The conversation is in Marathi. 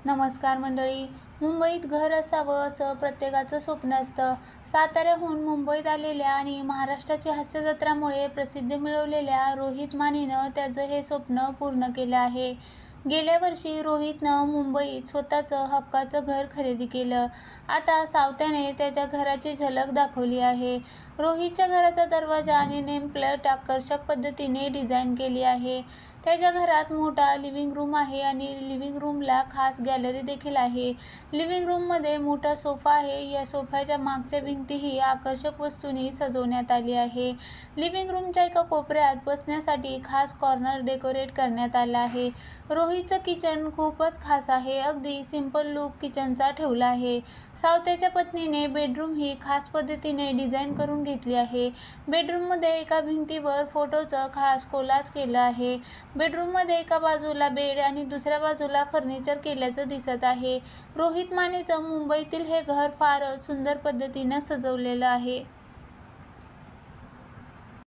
नमस्कार मंडळी. मुंबईत घर असावं असं प्रत्येकाचं स्वप्न असतं. साताऱ्याहून मुंबईत आलेल्या आणि महाराष्ट्राची हास्यजत्रामुळे प्रसिद्धी मिळवलेल्या रोहित मानेनं त्याचं हे स्वप्न पूर्ण केलं आहे. गेल्या वर्षी रोहितनं मुंबईत स्वतःचं हक्काचं घर खरेदी केलं. आता सावत्याने त्याच्या घराची झलक दाखवली आहे. रोहितच्या घराचा दरवाजा आणि नेम प्लेट आकर्षक पद्धतीने डिझाईन केली आहे. त्याच्या घरात मोठा लिव्हिंग रूम आहे आणि लिव्हिंग रूमला खास गॅलरी देखील आहे. लिव्हिंग रूममध्ये मोठा सोफा आहे. या सोफ्याच्या मागच्या भिंतीही आकर्षक वस्तूंनी सजवण्यात आली आहे. लिव्हिंग रूमच्या एका कोपऱ्यात बसण्यासाठी खास कॉर्नर डेकोरेट करण्यात आला आहे. रोहितचं किचन खूपच खास आहे. अगदी सिंपल लुक किचनचा ठेवला आहे. सावत्याच्या पत्नीने बेडरूम ही खास पद्धतीने डिझाईन करून घेतली आहे. बेडरूममध्ये एका भिंतीवर फोटोचं खास कोलाज केलं आहे. बेडरूममध्ये एका बाजूला बेड आणि दुसऱ्या बाजूला फर्निचर केल्याचं दिसत आहे. रोहित मानेचं मुंबईतील हे घर फारच सुंदर पद्धतीनं सजवलेलं आहे.